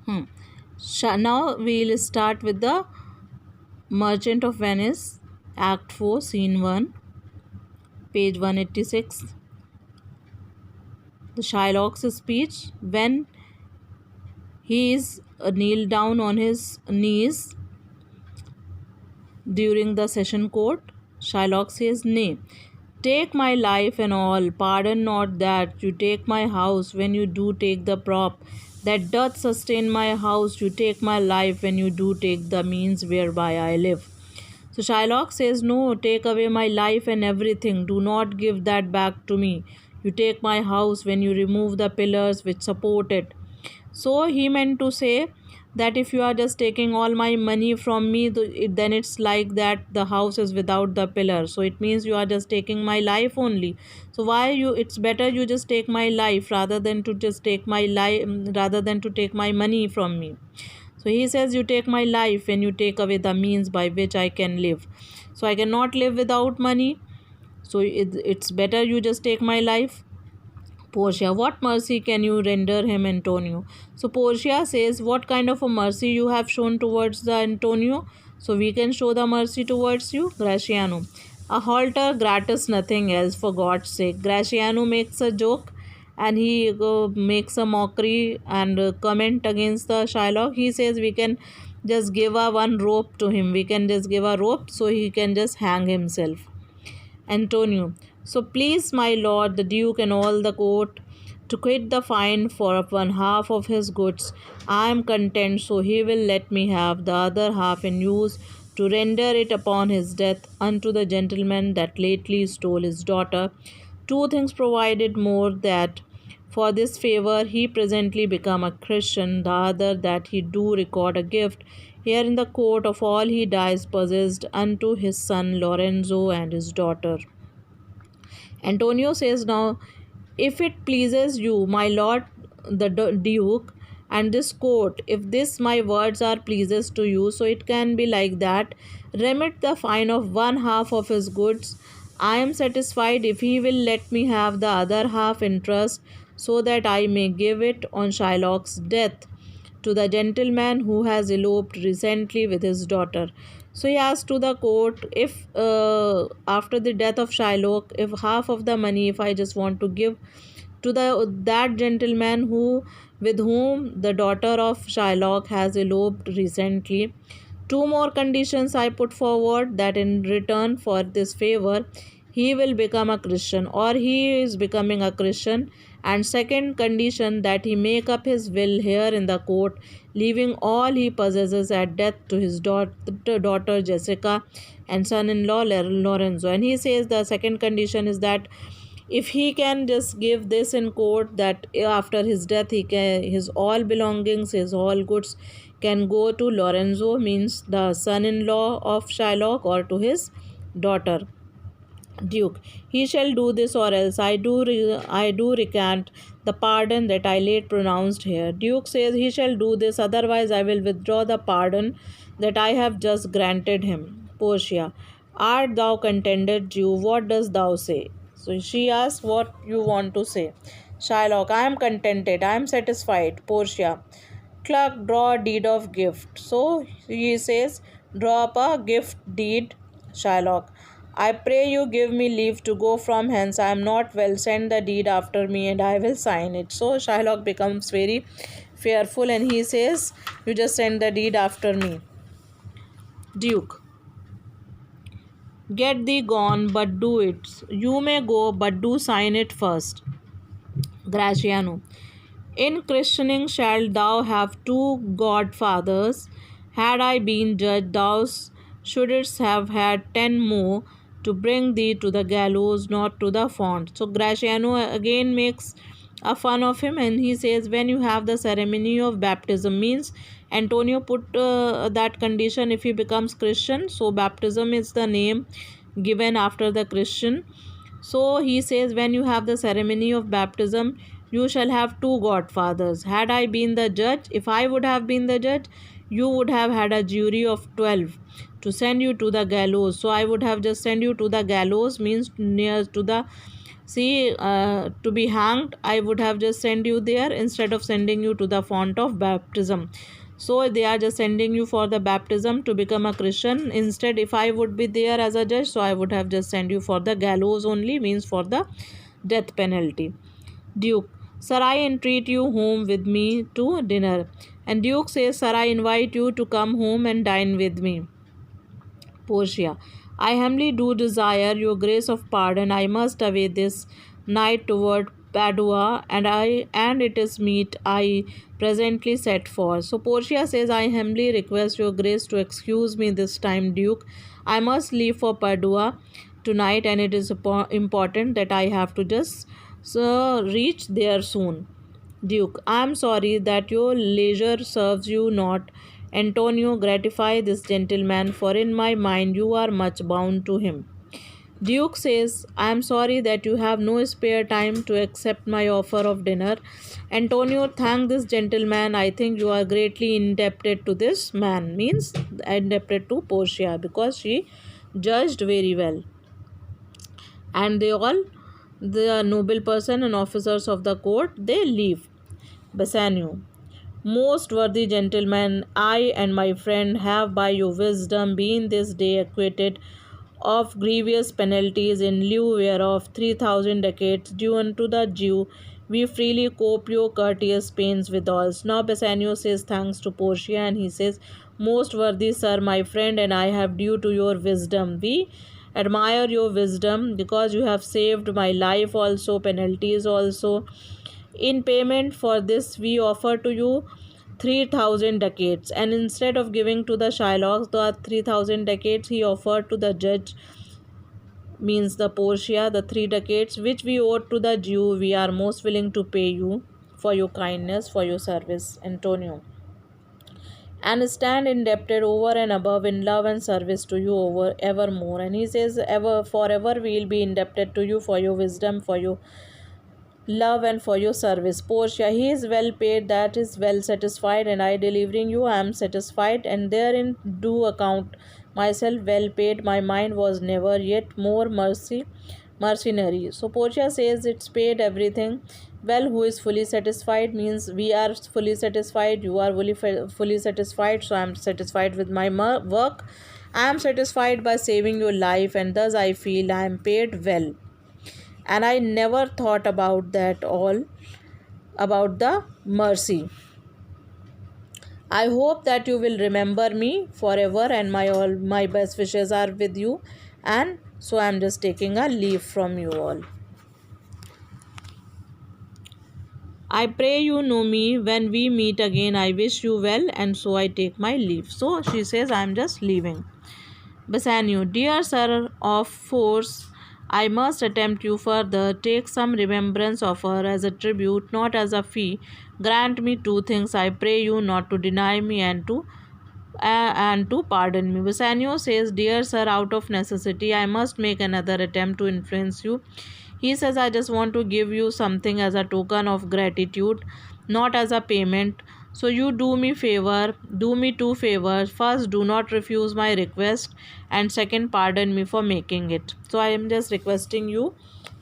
Hmm. Now we'll start with the Merchant of Venice, Act 4, Scene 1, page 186. The Shylock's speech. When he is kneeled down on his knees during the session court, Shylock says, Nay, take my life and all, pardon not that you take my house when you do take the prop that doth sustain my house, you take my life when you do take the means whereby I live. So Shylock says, No, take away my life and everything. Do not give that back to me. You take my house when you remove the pillars which support it. So he meant to say that if you are just taking all my money from me, then it's like that the house is without the pillar. So it means you are just taking my life only. So why you? It's better you just take my life rather than to just take my life, rather than to take my money from me. So he says, You take my life when you take away the means by which I can live. So I cannot live without money. So it's better you just take my life. Portia, what mercy can you render him, Antonio? So Portia says, What kind of a mercy you have shown towards the Antonio? So we can show the mercy towards you, Graciano. A halter gratis, nothing else, for God's sake. Graciano makes a joke and he makes a mockery and comment against the Shylock. He says we can just give a one rope to him. We can just give a rope so he can just hang himself. Antonio. So please, my lord, the duke and all the court, to quit the fine for one half of his goods. I am content, so he will let me have the other half in use to render it upon his death unto the gentleman that lately stole his daughter. Two things provided more that for this favour he presently become a Christian, the other that he do record a gift here in the court of all he dies possessed unto his son Lorenzo and his daughter. Antonio says, Now, if it pleases you, my lord the duke, and this court, if this my words are pleases to you, so it can be like that, remit the fine of one half of his goods. I am satisfied if he will let me have the other half in trust, so that I may give it on Shylock's death to the gentleman who has eloped recently with his daughter. So he asked to the court if after the death of Shylock, if half of the money, if I just want to give to the that gentleman who with whom the daughter of Shylock has eloped recently. Two more conditions I put forward, that in return for this favor he will become a Christian or he is becoming a Christian, and second condition that he make up his will here in the court, leaving all he possesses at death to his daughter Jessica and son-in-law Lorenzo. And he says the second condition is that if he can just give this in court, that after his death he can his all belongings, his all goods can go to Lorenzo, means the son-in-law of Shylock, or to his daughter Duke. He shall do this, or else I do recant the pardon that I late pronounced here. Duke says he shall do this, otherwise I will withdraw the pardon that I have just granted him. Portia, art thou contented, Jew? What dost thou say? So she asks, What you want to say? Shylock, I am contented, I am satisfied. Portia, clerk, draw a deed of gift. So he says, Draw up a gift deed. Shylock, I pray you give me leave to go from hence. I am not well. Send the deed after me and I will sign it. So Shylock becomes very fearful and he says, You just send the deed after me. Duke, get thee gone, but do it. You may go, but do sign it first. Graciano, in christening shalt thou have two godfathers. Had I been judge, thou shouldst have had 10 more to bring thee to the gallows, not to the font. So Graciano again makes a fun of him and he says, When you have the ceremony of baptism, means Antonio put that condition if he becomes Christian. So baptism is the name given after the Christian. So he says, When you have the ceremony of baptism, you shall have two godfathers. Had I been the judge, if I would have been the judge, you would have had a jury of 12 to send you to the gallows. So I would have just sent you to the gallows, means near to the See, to be hanged, I would have just sent you there instead of sending you to the font of baptism. So they are just sending you for the baptism to become a Christian. Instead, if I would be there as a judge, so I would have just sent you for the gallows only, means for the death penalty. Duke, sir, I entreat you home with me to dinner. And Duke says, sir, I invite you to come home and dine with me. Portia, I humbly do desire your grace of pardon. I must away this night toward Padua, and it is meet I presently set for. So Portia says, I humbly request your grace to excuse me this time, Duke. I must leave for Padua tonight, and it is important that I have to just reach there soon. Duke, I am sorry that your leisure serves you not. Antonio, gratify this gentleman, for in my mind you are much bound to him. Duke says, I am sorry that you have no spare time to accept my offer of dinner. Antonio, thank this gentleman. I think you are greatly indebted to this man, means indebted to Portia, because she judged very well. And they all, the noble person and officers of the court, they leave. Bassanio, most worthy gentleman, I and my friend have by your wisdom been this day acquitted of grievous penalties, in lieu whereof 3,000 ducats due unto the Jew. We freely cope your courteous pains withal. Now Bassanio says thanks to Portia, and he says, most worthy sir, my friend, and I have due to your wisdom. We admire your wisdom because you have saved my life also, penalties also. In payment for this, we offer to you 3,000 ducats, and instead of giving to the Shylocks the 3,000 ducats, he offered to the judge, means the Portia, the 3 ducats which we owed to the Jew. We are most willing to pay you for your kindness, for your service, Antonio, and stand indebted over and above in love and service to you over evermore. And he says, ever forever we will be indebted to you for your wisdom, for your love, and for your service. Portia, he is well paid, that is well satisfied, and I delivering you I am satisfied, and therein do account myself well paid. My mind was never yet more mercenary. So Portia says, it's paid everything. Well, who is fully satisfied, means we are fully satisfied, you are fully satisfied, so I am satisfied with my work. I am satisfied by saving your life, and thus I feel I am paid well. And I never thought about that all, about the mercy. I hope that you will remember me forever, and my best wishes are with you, and so I am just taking a leave from you all. I pray you know me. When we meet again, I wish you well, and so I take my leave. So she says, I am just leaving. Bassanio, dear sir of force, I must attempt you further. Take some remembrance of her as a tribute, not as a fee. Grant me 2 things, I pray you, not to deny me, and to pardon me. Bassanio says, dear sir, out of necessity, I must make another attempt to influence you. He says, I just want to give you something as a token of gratitude, not as a payment. So you do me 2 favors. First, do not refuse my request, and second, pardon me for making it. So I am just requesting you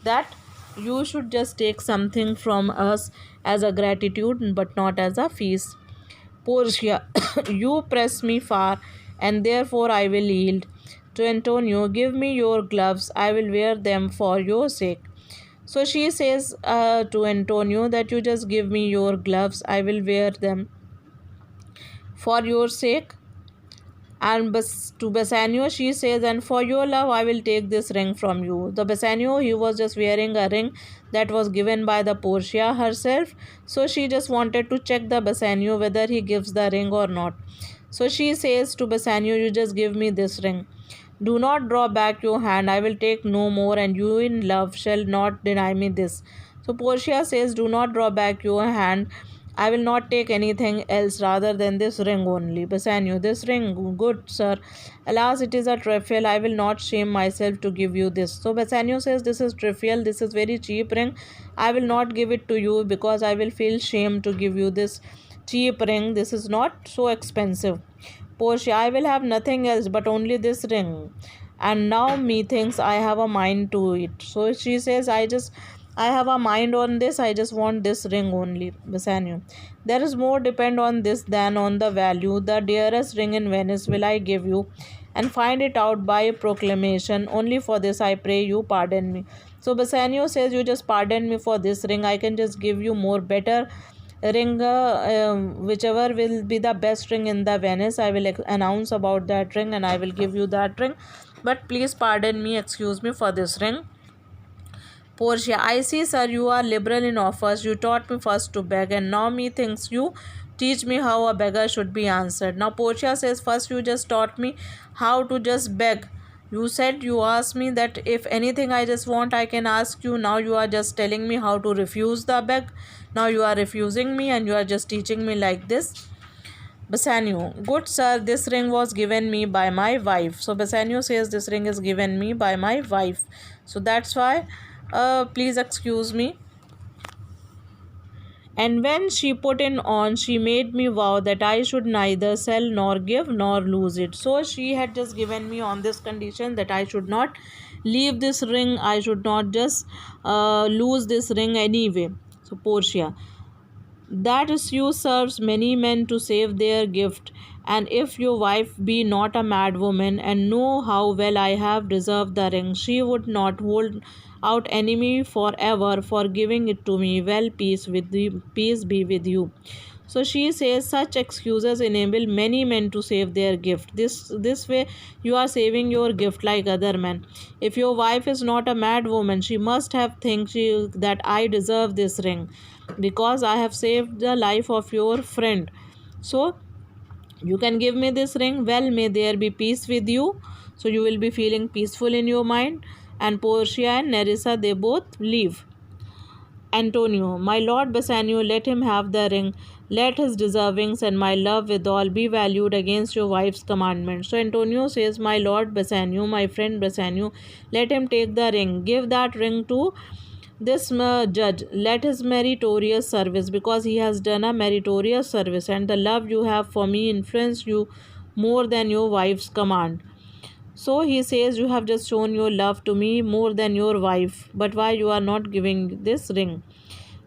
that you should just take something from us as a gratitude, but not as a feast. Portia, you press me far, and therefore I will yield. To Antonio, give me your gloves, I will wear them for your sake. So she says to Antonio that you just give me your gloves, I will wear them for your sake. And to Bassanio she says, and for your love I will take this ring from you. The Bassanio, he was just wearing a ring that was given by the Portia herself. So she just wanted to check the Bassanio whether he gives the ring or not. So she says to Bassanio, you just give me this ring. Do not draw back your hand, I will take no more, and you in love shall not deny me this. So Portia says, do not draw back your hand, I will not take anything else rather than this ring only. Bassanio, this ring, good sir. Alas, it is a trifle, I will not shame myself to give you this. So Bassanio says, this is trivial, this is very cheap ring. I will not give it to you because I will feel shame to give you this cheap ring. This is not so expensive. Portia, I will have nothing else but only this ring. and now methinks I have a mind to it. So she says, I have a mind on this, I just want this ring only. Bassanio, there is more depend on this than on the value. The dearest ring in Venice will I give you, and find it out by proclamation. Only for this I pray you pardon me. So Bassanio says, you just pardon me for this ring, I can just give you more better ring, whichever will be the best ring in the Venice, I will announce about that ring and I will give you that ring, but please pardon me, excuse me for this ring. Portia, I see, sir, you are liberal in offers. You taught me first to beg, and now methinks you teach me how a beggar should be answered. Now Portia says, first you just taught me how to just beg. You said, you asked me that if anything I just want, I can ask you. Now you are just telling me how to refuse the beg. Now you are refusing me and you are just teaching me like this. Bassanio, good sir, this ring was given me by my wife. So Bassanio says, this ring is given me by my wife. So that's why, please excuse me. And when she put it on, she made me vow that I should neither sell nor give nor lose it. So she had just given me on this condition that I should not leave this ring, I should not just lose this ring anyway. So Portia, that issue serves many men to save their gift, and if your wife be not a mad woman, and know how well I have deserved the ring, she would not hold out enemy forever for giving it to me. Well, peace be with you. So she says, such excuses enable many men to save their gift. This way you are saving your gift like other men. If your wife is not a mad woman, she must have think that I deserve this ring because I have saved the life of your friend. So you can give me this ring. Well, may there be peace with you. So you will be feeling peaceful in your mind. And Portia and Nerissa, they both leave. Antonio, my lord Bassanio, let him have the ring. Let his deservings and my love withal be valued against your wife's commandment. So Antonio says, my lord Bassanio, my friend Bassanio, let him take the ring. Give that ring to this judge. Let his meritorious service, because he has done a meritorious service, and the love you have for me influence you more than your wife's command. So he says, you have just shown your love to me more than your wife, but why you are not giving this ring?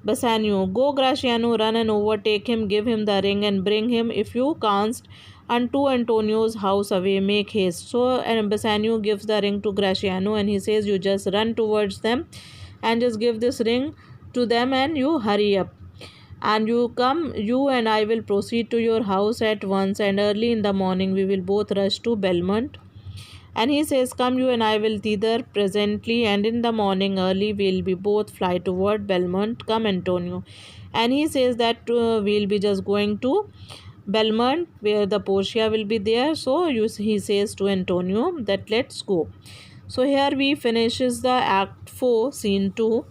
Bassanio, go Gratiano, run and overtake him, give him the ring and bring him, if you canst, unto Antonio's house away, make haste. So and Bassanio gives the ring to Gratiano and he says, you just run towards them and just give this ring to them and you hurry up. And you come, you and I will proceed to your house at once, and early in the morning we will both rush to Belmont. And he says, come you and I will thither presently, and in the morning early we'll be both fly toward Belmont. Come Antonio. And he says that we'll be just going to Belmont where the Portia will be there. So he says to Antonio that let's go. So here we finishes the Act 4 Scene 2.